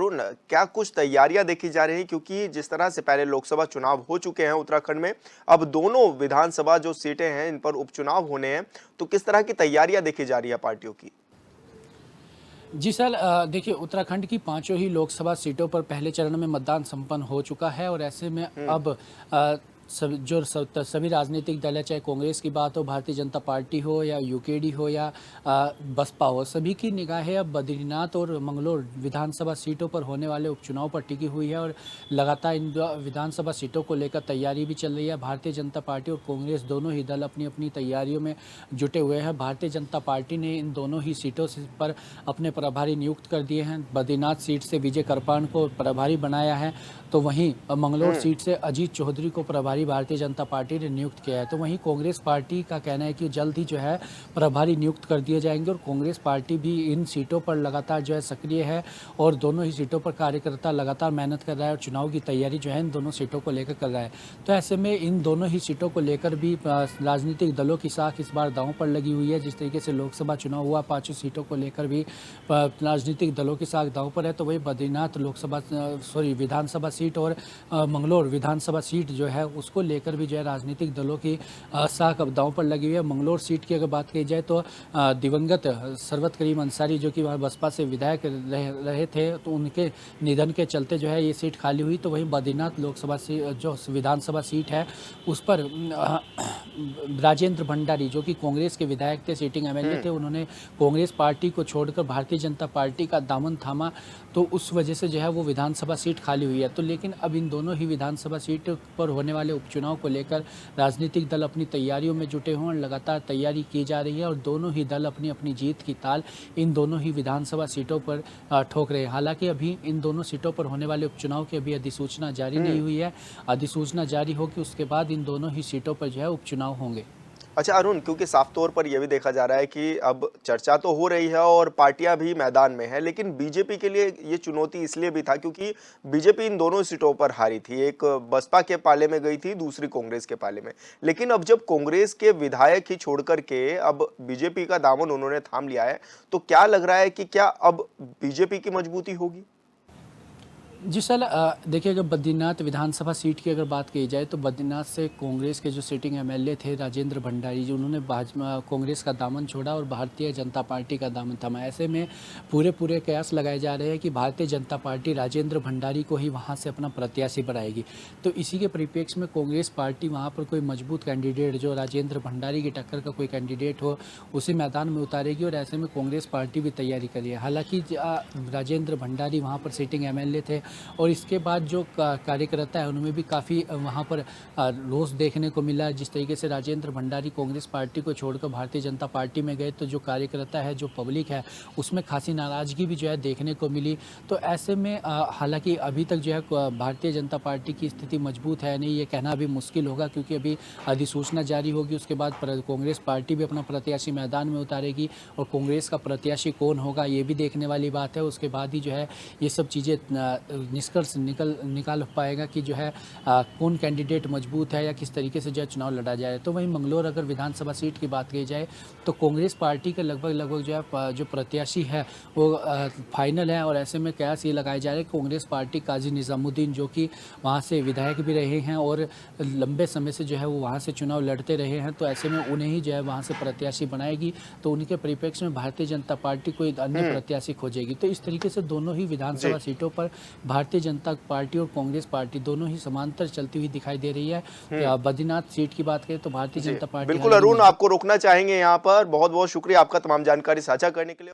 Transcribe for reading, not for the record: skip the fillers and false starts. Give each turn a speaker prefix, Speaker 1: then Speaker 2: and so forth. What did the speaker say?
Speaker 1: अरुण, क्या कुछ तैयारियां देखी जा रही हैं? क्योंकि जिस तरह से पहले लोकसभा चुनाव हो चुके हैं उत्तराखंड में, अब दोनों विधानसभा जो सीटें हैं इन पर उपचुनाव होने हैं, तो किस तरह की तैयारियां देखी जा रही है पार्टियों की?
Speaker 2: जी सर, देखिए उत्तराखंड की पांचों ही लोकसभा सीटों पर पहले चरण में मतदान संपन्न हो चुका है और ऐसे में
Speaker 1: हम्म।
Speaker 2: अब सभी राजनीतिक दल है, चाहे कांग्रेस की बात हो, भारतीय जनता पार्टी हो या यूकेडी हो या बसपा हो, सभी की निगाहें अब बद्रीनाथ और मंगलोर विधानसभा सीटों पर होने वाले उपचुनाव पर टिकी हुई है और लगातार इन विधानसभा सीटों को लेकर तैयारी भी चल रही है। भारतीय जनता पार्टी और कांग्रेस दोनों ही दल अपनी अपनी तैयारियों में जुटे हुए हैं। भारतीय जनता पार्टी ने इन दोनों ही सीटों पर अपने प्रभारी नियुक्त कर दिए हैं। बद्रीनाथ सीट से विजय करपान को प्रभारी बनाया है, तो वहीं मंगलोर
Speaker 1: हम्म।
Speaker 2: सीट से अजीत चौधरी को प्रभारी भारतीय जनता पार्टी ने नियुक्त किया है। तो वहीं कांग्रेस पार्टी का कहना है कि जल्द ही जो है प्रभारी नियुक्त कर दिए जाएंगे और कांग्रेस पार्टी भी इन सीटों पर लगातार जो है सक्रिय है और दोनों ही सीटों पर कार्यकर्ता लगातार मेहनत कर रहा है और चुनाव की तैयारी जो है इन दोनों सीटों को लेकर कर रहा है। तो ऐसे में इन दोनों ही सीटों को लेकर भी राजनीतिक दलों की साख इस बार दांव पर लगी हुई है। जिस तरीके से लोकसभा चुनाव हुआ, पांचों सीटों को लेकर भी राजनीतिक दलों की साख दांव पर है, तो वही बद्रीनाथ विधानसभा सीट और मंगलोर विधानसभा सीट जो है उसको लेकर भी जो है राजनीतिक दलों की साख अब दांव पर लगी हुई है। मंगलोर सीट की अगर बात की जाए तो दिवंगत सरवत करीम अंसारी जो कि वहाँ बसपा से विधायक रहे थे, तो उनके निधन के चलते जो है ये सीट खाली हुई। तो वहीं बद्रीनाथ लोकसभा जो विधानसभा सीट है उस पर राजेंद्र भंडारी जो कि कांग्रेस के विधायक थे, सिटिंग एमएलए थे, उन्होंने कांग्रेस पार्टी को छोड़कर भारतीय जनता पार्टी का दामन थामा, तो उस वजह से जो है वो विधानसभा सीट खाली हुई है। तो लेकिन अब इन दोनों ही विधानसभा सीट पर होने वाले उपचुनाव को लेकर राजनीतिक दल अपनी तैयारियों में जुटे हुए हैं, लगातार तैयारी की जा रही है और दोनों ही दल अपनी अपनी जीत की ताल इन दोनों ही विधानसभा सीटों पर ठोक रहे हैं। हालांकि अभी इन दोनों सीटों पर होने वाले उपचुनाव की अभी अधिसूचना जारी नहीं हुई है। अधिसूचना जारी होगी उसके बाद इन दोनों ही सीटों पर जो है उपचुनाव होंगे।
Speaker 1: अच्छा अरुण, क्योंकि साफ तौर पर यह भी देखा जा रहा है कि अब चर्चा तो हो रही है और पार्टियां भी मैदान में है, लेकिन बीजेपी के लिए ये चुनौती इसलिए भी था क्योंकि बीजेपी इन दोनों सीटों पर हारी थी। एक बसपा के पाले में गई थी, दूसरी कांग्रेस के पाले में। लेकिन अब जब कांग्रेस के विधायक ही छोड़ करके अब बीजेपी का दामन उन्होंने थाम लिया है, तो क्या लग रहा है कि क्या अब बीजेपी की मजबूती होगी?
Speaker 2: जी सर, देखिए अगर बद्रीनाथ विधानसभा सीट की अगर बात की जाए तो बद्रीनाथ से कांग्रेस के जो सिटिंग एमएलए थे राजेंद्र भंडारी जी, उन्होंने भाजपा कांग्रेस का दामन छोड़ा और भारतीय जनता पार्टी का दामन थमा। ऐसे में पूरे कयास लगाए जा रहे हैं कि भारतीय जनता पार्टी राजेंद्र भंडारी को ही वहां से अपना प्रत्याशी बनाएगी। तो इसी के परिप्रेक्ष्य में कांग्रेस पार्टी वहाँ पर कोई मजबूत कैंडिडेट जो राजेंद्र भंडारी की टक्कर का कोई कैंडिडेट हो उसे मैदान में उतारेगी और ऐसे में कांग्रेस पार्टी भी तैयारी कर रही है। हालांकि राजेंद्र भंडारी वहाँ पर सिटिंग एमएलए थे और इसके बाद जो कार्यकर्ता है उनमें भी काफ़ी वहाँ पर रोष देखने को मिला। जिस तरीके से राजेंद्र भंडारी कांग्रेस पार्टी को छोड़कर भारतीय जनता पार्टी में गए, तो जो कार्यकर्ता है, जो पब्लिक है, उसमें खासी नाराज़गी भी जो है देखने को मिली। तो ऐसे में हालांकि अभी तक जो है भारतीय जनता पार्टी की स्थिति मजबूत है नहीं, ये कहना अभी मुश्किल होगा क्योंकि अभी अधिसूचना जारी होगी, उसके बाद कांग्रेस पार्टी भी अपना प्रत्याशी मैदान में उतारेगी और कांग्रेस का प्रत्याशी कौन होगा ये भी देखने वाली बात है। उसके बाद ही जो है ये सब चीज़ें निष्कर्ष निकाल पाएगा कि जो है कौन कैंडिडेट मजबूत है या किस तरीके से जो है चुनाव लड़ा जाए। तो वहीं मंगलोर अगर विधानसभा सीट की बात की जाए तो कांग्रेस पार्टी के लगभग जो है जो प्रत्याशी है वो फाइनल है और ऐसे में कयास ये लगाए जा रहे हैं कांग्रेस पार्टी काजी निजामुद्दीन जो कि वहाँ से विधायक भी रहे हैं और लंबे समय से जो है वो वहाँ से चुनाव लड़ते रहे हैं, तो ऐसे में उन्हें ही जो है वहाँ से प्रत्याशी बनाएगी। तो उनके परिप्रेक्ष्य में भारतीय जनता पार्टी कोई अन्य प्रत्याशी खोजेगी। तो इस तरीके से दोनों ही विधानसभा सीटों पर भारतीय जनता पार्टी और कांग्रेस पार्टी दोनों ही समांतर चलती हुई दिखाई दे रही है। बद्रीनाथ सीट की बात करें तो भारतीय जनता पार्टी
Speaker 1: बिल्कुल अरुण, आपको रोकना चाहेंगे यहाँ पर। बहुत बहुत शुक्रिया आपका तमाम जानकारी साझा करने के लिए।